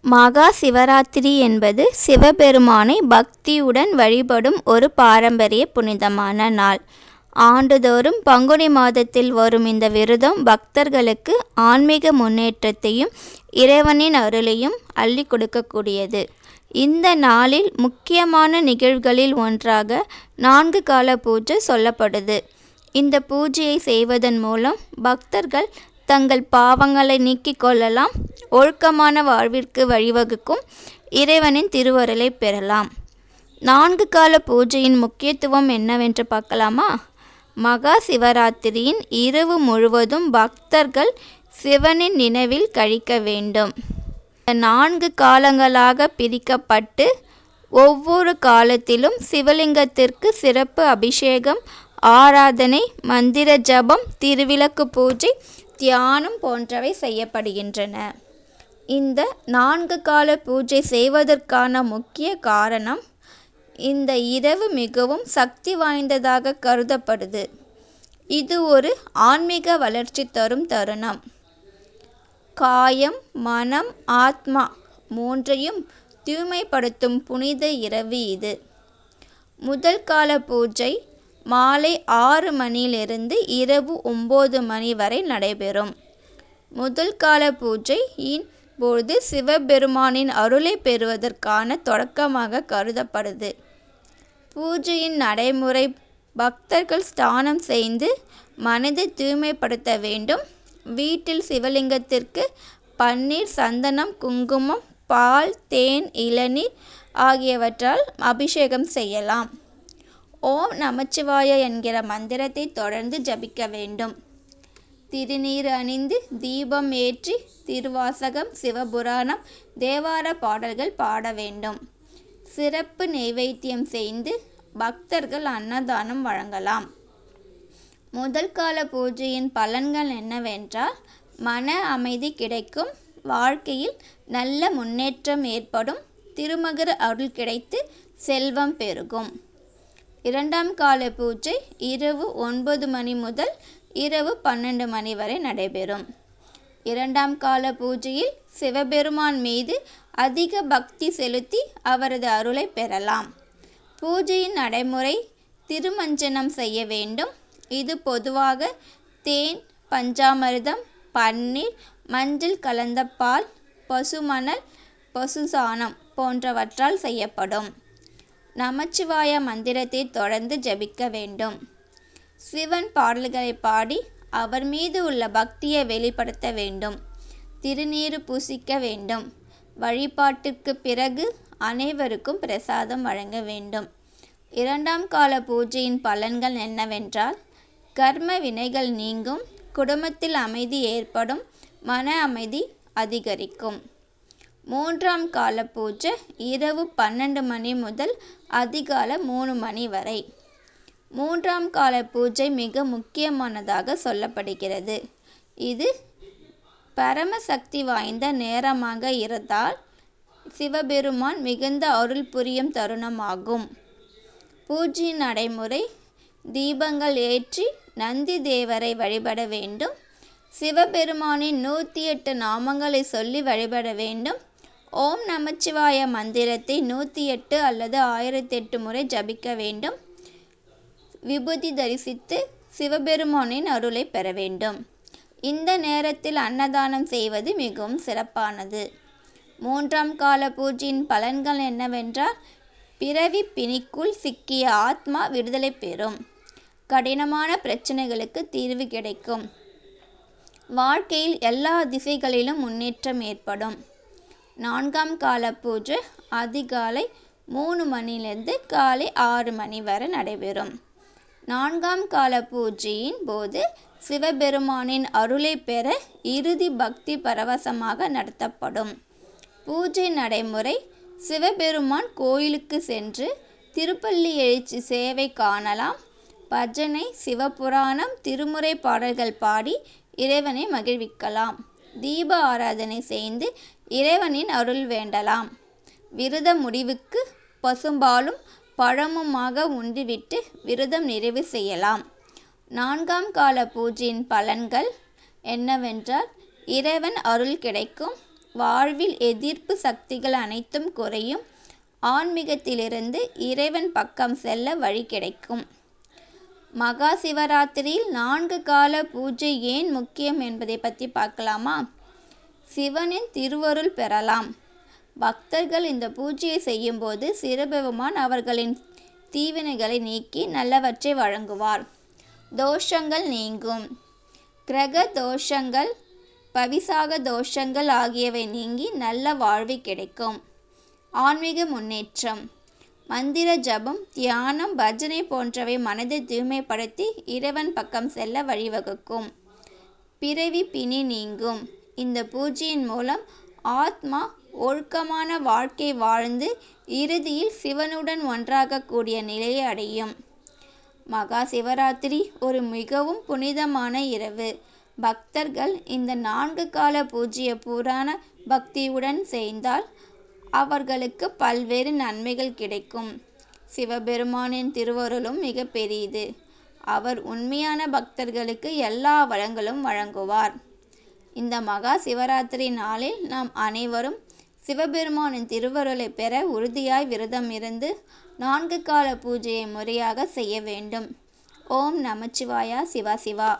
மகா சிவராத்திரி என்பது சிவபெருமானை பக்தியுடன் வழிபடும் ஒரு பாரம்பரிய புனிதமான நாள். ஆண்டுதோறும் பங்குனி மாதத்தில் வரும் இந்த விரதம் பக்தர்களுக்கு ஆன்மீக முன்னேற்றத்தையும் இறைவனின் அருளையும் அள்ளி கொடுக்கக்கூடியது. இந்த நாளில் முக்கியமான நிகழ்வுகளில் ஒன்றாக 4 கால பூஜை சொல்லப்படுது. இந்த பூஜையை செய்வதன் மூலம் பக்தர்கள் தங்கள் பாவங்களை நீக்கிக் கொள்ளலாம், ஒழுக்கமான வாழ்விற்கு வழிவகுக்கும் இறைவனின் திருவருளை பெறலாம். 4 கால பூஜையின் முக்கியத்துவம் என்னவென்று பார்க்கலாமா? மகா சிவராத்திரியின் இரவு முழுவதும் பக்தர்கள் சிவனின் நினைவில் கழிக்க வேண்டும். 4 காலங்களாக பிரிக்கப்பட்டு ஒவ்வொரு காலத்திலும் சிவலிங்கத்திற்கு சிறப்பு அபிஷேகம், ஆராதனை, மந்திர ஜபம், திருவிளக்கு பூஜை, தியானம் போன்றவை செய்யப்படுகின்றன. இந்த 4 கால பூஜை செய்வதற்கான முக்கிய காரணம், இந்த இரவு மிகவும் சக்தி வாய்ந்ததாக கருதப்படுது. இது ஒரு ஆன்மீக வளர்ச்சி தரும் தருணம். காயம், மனம், ஆத்மா மூன்றையும் தூய்மைப்படுத்தும் புனித இரவு இது. முதல் கால பூஜை மாலை 6 மணியிலிருந்து இரவு 9 மணி வரை நடைபெறும். முதல் கால பூஜையின் போது சிவபெருமானின் அருளை பெறுவதற்கான தொடக்கமாக கருதப்படுது. பூஜையின் நடைமுறை: பக்தர்கள் ஸ்நானம் செய்து மனதை தூய்மைப்படுத்த வேண்டும். வீட்டில் சிவலிங்கத்திற்கு பன்னீர், சந்தனம், குங்குமம், பால், தேன், இளநீர் ஆகியவற்றால் அபிஷேகம் செய்யலாம். ஓம் நமச்சிவாய என்கிற மந்திரத்தை தொடர்ந்து ஜபிக்க வேண்டும். திருநீர் அணிந்து தீபம் ஏற்றி திருவாசகம், சிவபுராணம், தேவார பாடல்கள் பாட வேண்டும். சிறப்பு நைவேத்தியம் செய்து பக்தர்கள் அன்னதானம் வழங்கலாம். முதல் கால பூஜையின் பலன்கள் என்னவென்றால், மன அமைதி கிடைக்கும், வாழ்க்கையில் நல்ல முன்னேற்றம் ஏற்படும், திருமகர அருள் கிடைத்து செல்வம் பெருகும். இரண்டாம் கால பூஜை இரவு 9 மணி முதல் இரவு 12 மணி வரை நடைபெறும். இரண்டாம் கால பூஜையில் சிவபெருமான் மீது அதிக பக்தி செலுத்தி அவரது அருளை பெறலாம். பூஜையின் நடைமுறை: திருமஞ்சனம் செய்ய வேண்டும். இது பொதுவாக தேன், பஞ்சாமிர்தம், பன்னீர், மஞ்சள் கலந்த பால், பசுமணல், பசுசாணம் போன்றவற்றால் செய்யப்படும். நமச்சிவாய மந்திரத்தை தொடர்ந்து ஜபிக்க வேண்டும். சிவன் பாடல்களை பாடி அவர் மீது உள்ள பக்தியை வெளிப்படுத்த வேண்டும். திருநீறு பூசிக்க வேண்டும். வழிபாட்டிற்கு பிறகு அனைவருக்கும் பிரசாதம் வழங்க வேண்டும். இரண்டாம் கால பூஜையின் பலன்கள் என்னவென்றால், கர்ம வினைகள் நீங்கும், குடும்பத்தில் அமைதி ஏற்படும், மன அமைதி அதிகரிக்கும். மூன்றாம் கால பூஜை இரவு 12 மணி முதல் அதிகாலை 3 மணி வரை. மூன்றாம் கால பூஜை மிக முக்கியமானதாக சொல்லப்படுகிறது. இது பரமசக்தி வாய்ந்த நேரமாக இருந்தால் சிவபெருமான் மிகுந்த அருள் புரியும் தருணமாகும். பூஜையின் நடைமுறை: தீபங்கள் ஏற்றி நந்தி தேவரை வழிபட வேண்டும். சிவபெருமானின் 108 நாமங்களை சொல்லி வழிபட வேண்டும். ஓம் நமச்சிவாய மந்திரத்தை 108 அல்லது 1008 முறை ஜபிக்க வேண்டும். விபூதி தரிசித்து சிவபெருமானின் அருளை பெற வேண்டும். இந்த நேரத்தில் அன்னதானம் செய்வது மிகவும் சிறப்பானது. மூன்றாம் கால பூஜையின் பலன்கள் என்னவென்றால், பிறவி பிணிக்குள் சிக்கிய ஆத்மா விடுதலை பெறும். கடினமான பிரச்சனைகளுக்கு தீர்வு கிடைக்கும். வாழ்க்கையில் எல்லா திசைகளிலும் முன்னேற்றம் ஏற்படும். நான்காம் கால பூஜை அதிகாலை 3 மணியிலிருந்து காலை 6 மணி வரை நடைபெறும். நான்காம் கால பூஜையின் போது சிவபெருமானின் அருளை பெற இறுதி பக்தி பரவசமாக நடத்தப்படும். பூஜை நடைமுறை: சிவபெருமான் கோயிலுக்கு சென்று திருப்பள்ளி எழுச்சி சேவை காணலாம். பஜனை, சிவபுராணம், திருமுறை பாடல்கள் பாடி இறைவனை மகிழ்விக்கலாம். தீப ஆராதனை செய்து இறைவனின் அருள் வேண்டலாம். விரத முடிவுக்கு பசும்பாலும் பழமுமாக உண்டுவிட்டு விரதம் நிறைவு செய்யலாம். நான்காம் கால பூஜையின் பலன்கள் என்னவென்றால், இறைவன் அருள் கிடைக்கும், வாழ்வில் எதிர்ப்பு சக்திகள் அனைத்தும் குறையும். ஆன்மீகத்திலிருந்து இறைவன் பக்கம் செல்ல வழி கிடைக்கும். மகா சிவராத்திரியில் 4 கால பூஜை ஏன் முக்கியம் என்பதை பற்றி பார்க்கலாமா? சிவனின் திருவருள் பெறலாம். பக்தர்கள் இந்த பூஜையை செய்யும்போது சிவபெருமான் அவர்களின் தீவினைகளை நீக்கி நல்லவற்றை வழங்குவார். தோஷங்கள் நீங்கும். கிரக தோஷங்கள், பவிசாக தோஷங்கள் ஆகியவை நீங்கி நல்ல வாழ்வு கிடைக்கும். ஆன்மீக முன்னேற்றம். மந்திர ஜபம், தியானம், பஜனை போன்றவை மனதை தூய்மைப்படுத்தி இறைவன் பக்கம் செல்ல வழிவகுக்கும். பிறவி பிணி நீங்கும். இந்த பூஜையின் மூலம் ஆத்மா ஒழுக்கமான வாழ்க்கை வாழ்ந்து இறுதியில் சிவனுடன் ஒன்றாகக்கூடிய நிலையை அடையும். மகா சிவராத்திரி ஒரு மிகவும் புனிதமான இரவு. பக்தர்கள் இந்த 4 கால பூஜையை பூரண பக்தியுடன் செய்தால் அவர்களுக்கு பல்வேறு நன்மைகள் கிடைக்கும். சிவபெருமானின் திருவருளும் மிக பெரியது. அவர் உண்மையான பக்தர்களுக்கு எல்லா வளங்களும் வழங்குவார். இந்த மகா சிவராத்திரி நாளில் நாம் அனைவரும் சிவபெருமானின் திருவருளை பெற உறுதியாய் விரதம் இருந்து 4 கால பூஜையை முறையாக செய்ய வேண்டும். ஓம் நமச்சிவாயா. சிவா சிவா.